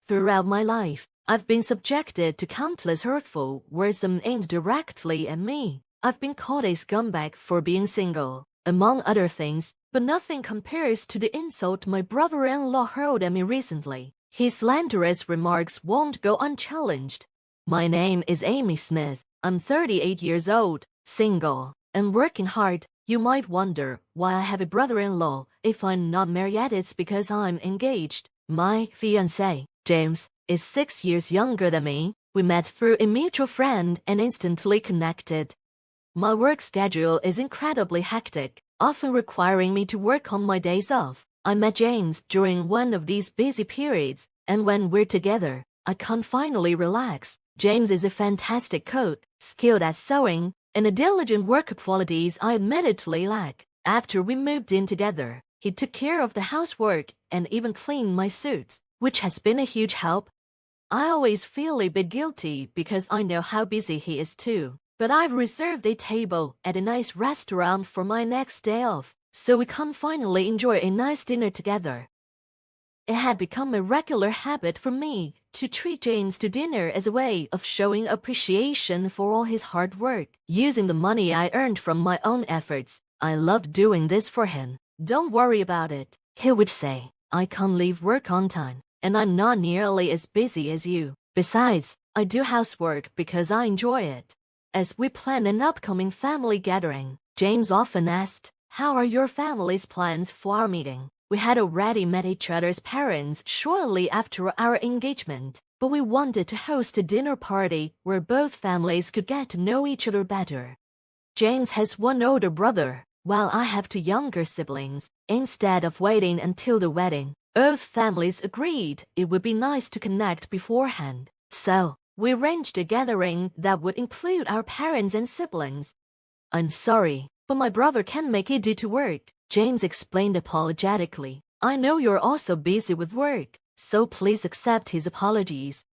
Throughout my life, I've been subjected to countless hurtful words aimed directly at me. I've been called a scumbag for being single, among other things, but nothing compares to the insult my brother-in-law hurled at me recently. His slanderous remarks won't go unchallenged. My name is Amy Smith. I'm 38 years old, single, and working hard. You might wonder why I have a brother-in-law. If I'm not married yet, it's because I'm engaged. My fiancé, James, is 6 years younger than me. We met through a mutual friend and instantly connected. My work schedule is incredibly hectic, often requiring me to work on my days off. I met James during one of these busy periods, and when we're together, I can finally relax. James is a fantastic cook, skilled at sewing, and a diligent worker, qualities I admittedly lack. After we moved in together, he took care of the housework and even cleaned my suits, which has been a huge help. I always feel a bit guilty because I know how busy he is too, but I've reserved a table at a nice restaurant for my next day off, so we can finally enjoy a nice dinner together. It had become a regular habit for me to treat James to dinner as a way of showing appreciation for all his hard work, using the money I earned from my own efforts. I loved doing this for him. Don't worry about it, he would say. I can leave work on time, and I'm not nearly as busy as you. Besides, I do housework because I enjoy it. As we planned an upcoming family gathering, James often asked, "How are your family's plans for our meeting?" We had already met each other's parents shortly after our engagement, but we wanted to host a dinner party where both families could get to know each other better. James has one older brother, while I have two younger siblings. Instead of waiting until the wedding, both families agreed it would be nice to connect beforehand. So, we arranged a gathering that would include our parents and siblings. "I'm sorry, but my brother can't make it due to work," James explained apologetically. "I know you're also busy with work, so please accept his apologies."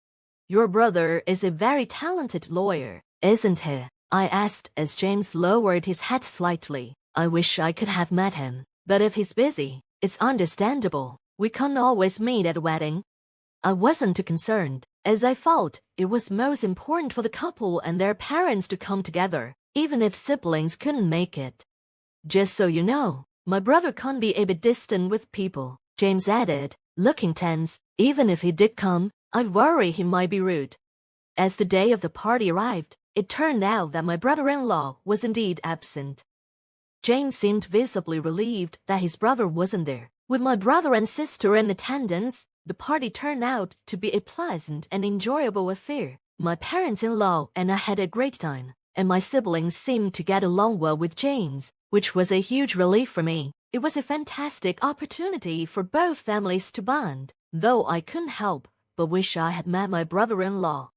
"Your brother is a very talented lawyer, isn't he?" I asked as James lowered his head slightly. I wish I could have met him, but if he's busy, it's understandable. We can't always meet at a wedding. I wasn't too concerned, as I felt it was most important for the couple and their parents to come together, even if siblings couldn't make it. "Just so you know, my brother can be a bit distant with people," James added, looking tense. "Even if he did come, I worry he might be rude." As the day of the party arrived, it turned out that my brother-in-law was indeed absent. James seemed visibly relieved that his brother wasn't there. With my brother and sister in attendance, the party turned out to be a pleasant and enjoyable affair. My parents-in-law and I had a great time, and my siblings seemed to get along well with James, which was a huge relief for me. It was a fantastic opportunity for both families to bond, though I couldn't help but wish I had met my brother-in-law.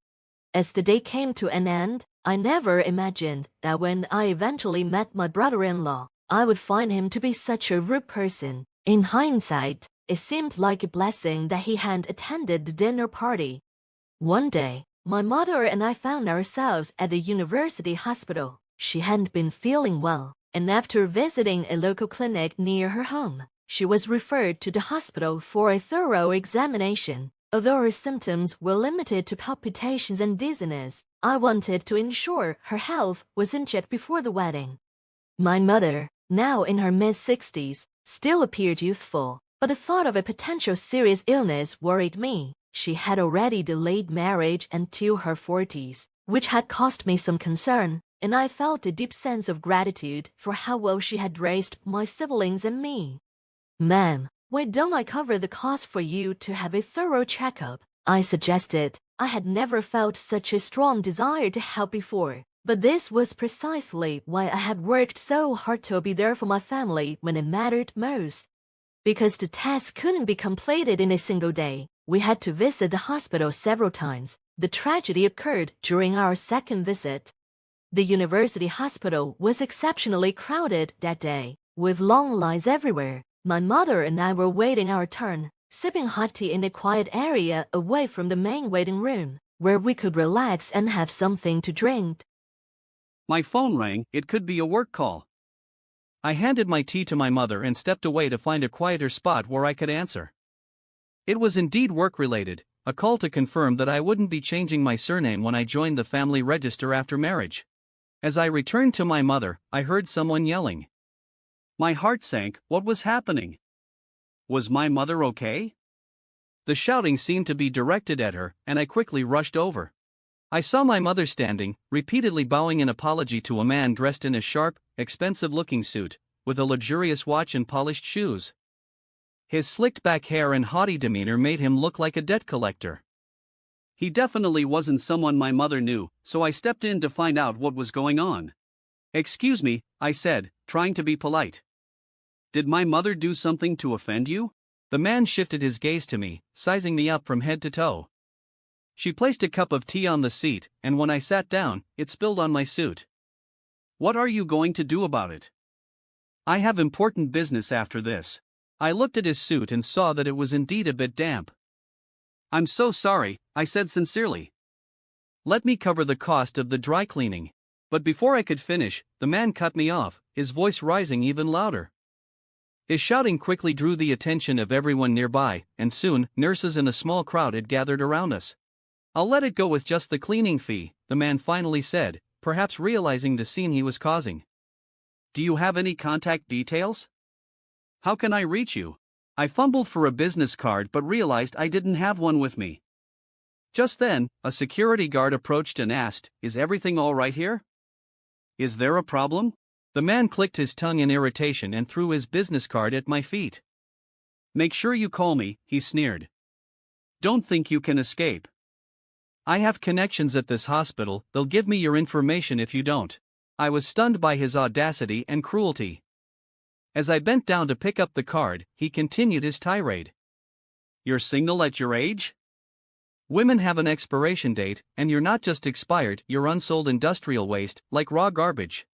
As the day came to an end, I never imagined that when I eventually met my brother-in-law, I would find him to be such a rude person. In hindsight, it seemed like a blessing that he hadn't attended the dinner party. One day, my mother and I found ourselves at the university hospital. She hadn't been feeling well, and after visiting a local clinic near her home, she was referred to the hospital for a thorough examination. Although her symptoms were limited to palpitations and dizziness, I wanted to ensure her health was in check before the wedding. My mother, now in her mid-60s, still appeared youthful, but the thought of a potential serious illness worried me. She had already delayed marriage until her 40s, which had caused me some concern, and I felt a deep sense of gratitude for how well she had raised my siblings and me. "Ma'am, why don't I cover the cost for you to have a thorough checkup?" I suggested. I had never felt such a strong desire to help before, but this was precisely why I had worked so hard to be there for my family when it mattered most. Because the test couldn't be completed in a single day, we had to visit the hospital several times. The tragedy occurred during our second visit. The university hospital was exceptionally crowded that day, with long lines everywhere. My mother and I were waiting our turn, sipping hot tea in a quiet area away from the main waiting room, where we could relax and have something to drink. My phone rang. It could be a work call. I handed my tea to my mother and stepped away to find a quieter spot where I could answer. It was indeed work-related, a call to confirm that I wouldn't be changing my surname when I joined the family register after marriage. As I returned to my mother, I heard someone yelling. My heart sank. What was happening? Was my mother okay? The shouting seemed to be directed at her, and I quickly rushed over. I saw my mother standing, repeatedly bowing in apology to a man dressed in a sharp, expensive-looking suit, with a luxurious watch and polished shoes. His slicked-back hair and haughty demeanor made him look like a debt collector. He definitely wasn't someone my mother knew, so I stepped in to find out what was going on. "Excuse me," I said, trying to be polite. "Did my mother do something to offend you?" The man shifted his gaze to me, sizing me up from head to toe. "She placed a cup of tea on the seat, and when I sat down, it spilled on my suit." "What are you going to do about it?" "I have important business after this." I looked at his suit and saw that it was indeed a bit damp. "I'm so sorry," I said sincerely. "Let me cover the cost of the dry cleaning." But before I could finish, the man cut me off, his voice rising even louder. His shouting quickly drew the attention of everyone nearby, and soon, nurses and a small crowd had gathered around us. "I'll let it go with just the cleaning fee," the man finally said, perhaps realizing the scene he was causing. "Do you have any contact details? How can I reach you?" I fumbled for a business card but realized I didn't have one with me. Just then, a security guard approached and asked, "Is everything all right here? Is there a problem?" The man clicked his tongue in irritation and threw his business card at my feet. "Make sure you call me," he sneered. "Don't think you can escape. I have connections at this hospital, they'll give me your information if you don't." I was stunned by his audacity and cruelty. As I bent down to pick up the card, he continued his tirade. "You're single at your age? Women have an expiration date, and you're not just expired, you're unsold industrial waste, like raw garbage.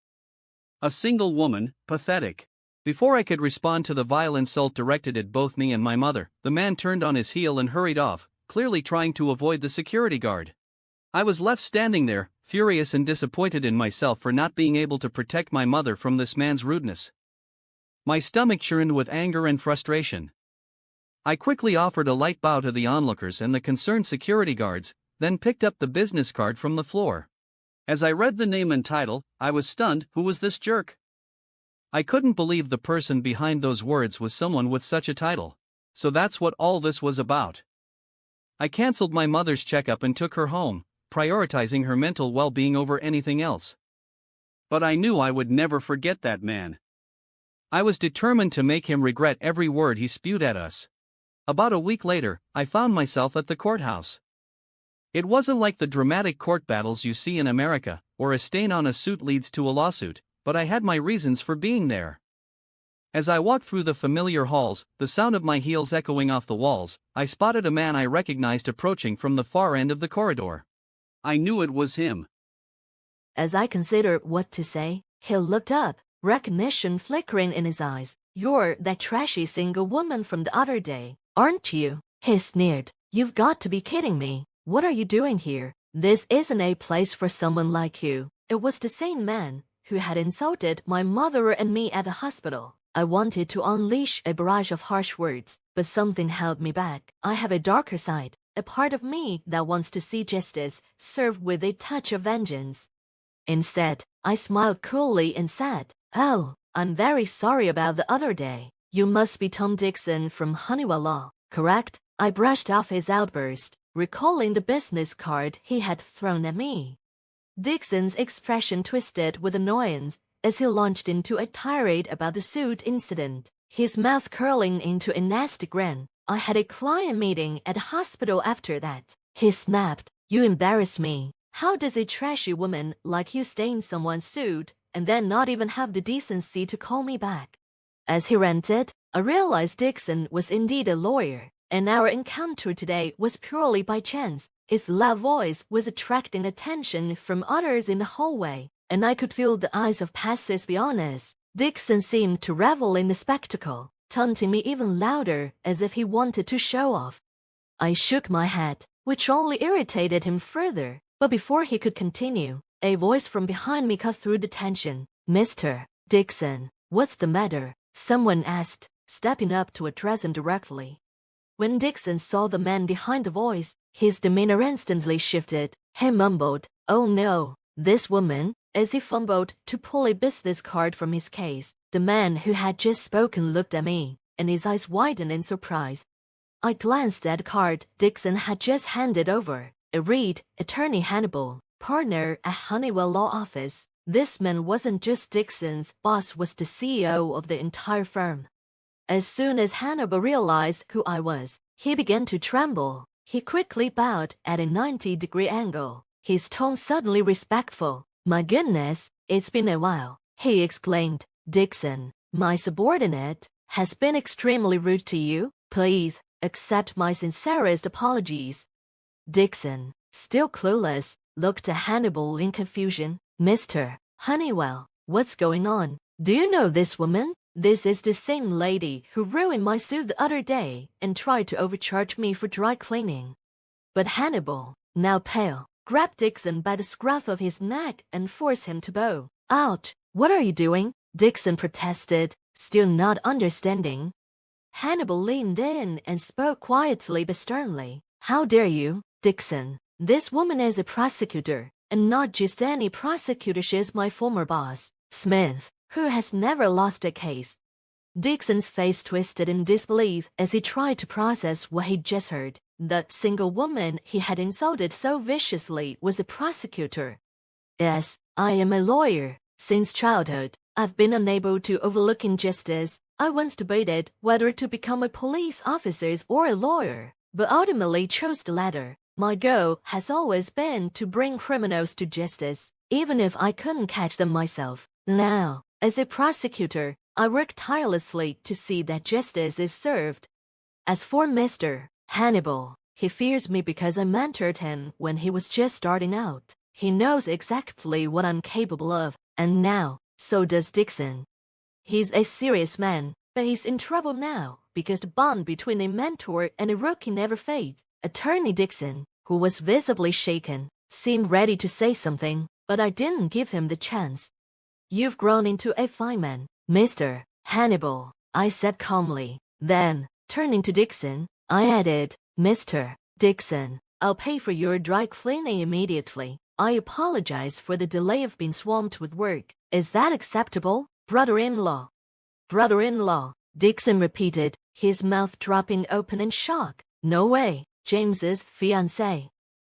A single woman, pathetic." Before I could respond to the vile insult directed at both me and my mother, the man turned on his heel and hurried off, clearly trying to avoid the security guard. I was left standing there, furious and disappointed in myself for not being able to protect my mother from this man's rudeness. My stomach churned with anger and frustration. I quickly offered a light bow to the onlookers and the concerned security guards, then picked up the business card from the floor. As I read the name and title, I was stunned. Who was this jerk? I couldn't believe the person behind those words was someone with such a title. So that's what all this was about. I cancelled my mother's checkup and took her home, prioritizing her mental well-being over anything else. But I knew I would never forget that man. I was determined to make him regret every word he spewed at us. About a week later, I found myself at the courthouse. It wasn't like the dramatic court battles you see in America, where a stain on a suit leads to a lawsuit, but I had my reasons for being there. As I walked through the familiar halls, the sound of my heels echoing off the walls, I spotted a man I recognized approaching from the far end of the corridor. I knew it was him. As I considered what to say, he looked up, recognition flickering in his eyes. "You're that trashy single woman from the other day, aren't you?" he sneered. "You've got to be kidding me. What are you doing here? This isn't a place for someone like you." It was the same man who had insulted my mother and me at the hospital. I wanted to unleash a barrage of harsh words, but something held me back. I have a darker side, a part of me that wants to see justice served with a touch of vengeance. Instead, I smiled coolly and said, "Oh, I'm very sorry about the other day. You must be Tom Dixon from Honeywell Law, correct?" I brushed off his outburst, recalling the business card he had thrown at me. Dixon's expression twisted with annoyance as he launched into a tirade about the suit incident, his mouth curling into a nasty grin. "I had a client meeting at the hospital after that," he snapped. "You embarrass me. How does a trashy woman like you stain someone's suit and then not even have the decency to call me back?" As he ranted, I realized Dixon was indeed a lawyer, and our encounter today was purely by chance. His loud voice was attracting attention from others in the hallway, and I could feel the eyes of passers-by. Dixon seemed to revel in the spectacle, taunting me even louder as if he wanted to show off. I shook my head, which only irritated him further, but before he could continue, a voice from behind me cut through the tension. "Mr. Dixon, what's the matter?" someone asked, stepping up to address him directly. When Dixon saw the man behind the voice, his demeanor instantly shifted. He mumbled, "Oh no, this woman," as he fumbled to pull a business card from his case. The man who had just spoken looked at me, and his eyes widened in surprise. I glanced at the card Dixon had just handed over. It read, "Attorney Hannibal, partner at Honeywell Law Office." This man wasn't just Dixon's boss, was the CEO of the entire firm. As soon as Hannibal realized who I was, he began to tremble. He quickly bowed at a 90-degree angle, his tone suddenly respectful. "My goodness, it's been a while," he exclaimed. "Dixon, my subordinate, has been extremely rude to you. Please accept my sincerest apologies." Dixon, still clueless, looked at Hannibal in confusion. "Mr. Honeywell, what's going on? Do you know this woman? This is the same lady who ruined my suit the other day and tried to overcharge me for dry cleaning." But Hannibal, now pale, grabbed Dixon by the scruff of his neck and forced him to bow. "Ouch, what are you doing?" Dixon protested, still not understanding. Hannibal leaned in and spoke quietly but sternly. "How dare you, Dixon? This woman is a prosecutor, and not just any prosecutor. She is my former boss, Smith, who has never lost a case." Dixon's face twisted in disbelief as he tried to process what he'd just heard. That single woman he had insulted so viciously was a prosecutor. "Yes, I am a lawyer. Since childhood, I've been unable to overlook injustice. I once debated whether to become a police officer or a lawyer, but ultimately chose the latter. My goal has always been to bring criminals to justice, even if I couldn't catch them myself. Now, as a prosecutor, I work tirelessly to see that justice is served. As for Mr. Hannibal, he fears me because I mentored him when he was just starting out. He knows exactly what I'm capable of, and now, so does Dixon. He's a serious man, but he's in trouble now because the bond between a mentor and a rookie never fades." Attorney Dixon, who was visibly shaken, seemed ready to say something, but I didn't give him the chance. "You've grown into a fine man, Mr. Hannibal," I said calmly. Then, turning to Dixon, I added, "Mr. Dixon, I'll pay for your dry cleaning immediately. I apologize for the delay of being swamped with work. Is that acceptable, brother-in-law?" "Brother-in-law," Dixon repeated, his mouth dropping open in shock. "No way, James's fiancé."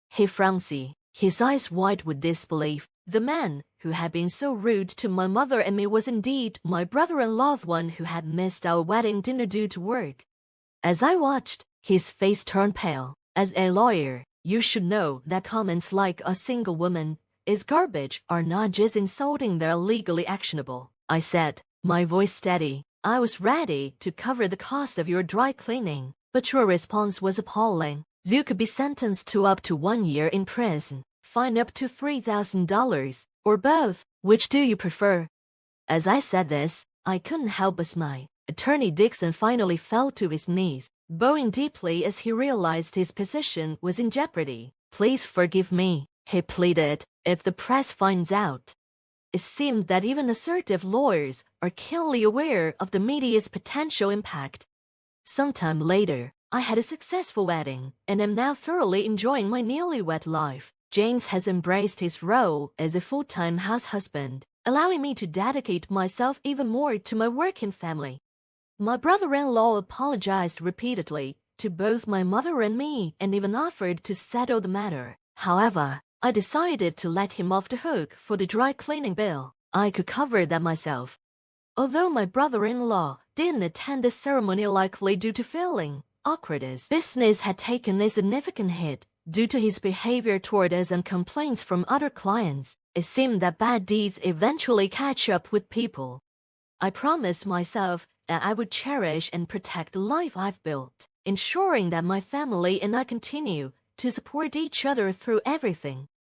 He frowned, his eyes wide with disbelief. The man who had been so rude to my mother and me was indeed my brother-in-law, the one who had missed our wedding dinner due to work. As I watched, his face turned pale. "As a lawyer, you should know that comments like 'a single woman is garbage' are not just insulting, they're legally actionable," I said, my voice steady. "I was ready to cover the cost of your dry cleaning, but your response was appalling. You could be sentenced to up to 1 year in prison, fine up to $3,000, or both. Which do you prefer?" As I said this, I couldn't help but smile. Attorney Dixon finally fell to his knees, bowing deeply as he realized his position was in jeopardy. "Please forgive me," he pleaded, "if the press finds out." It seemed that even assertive lawyers are keenly aware of the media's potential impact. Sometime later, I had a successful wedding, and am now thoroughly enjoying my newlywed life. James has embraced his role as a full-time house husband, allowing me to dedicate myself even more to my work and family. My brother-in-law apologized repeatedly to both my mother and me and even offered to settle the matter. However, I decided to let him off the hook for the dry cleaning bill. I could cover that myself. Although my brother-in-law didn't attend the ceremony likely due to feeling awkward, as business had taken a significant hit due to his behavior toward us and complaints from other clients. It seemed that bad deeds eventually catch up with people. I promised myself that I would cherish and protect the life I've built, ensuring that my family and I continue to support each other through everything.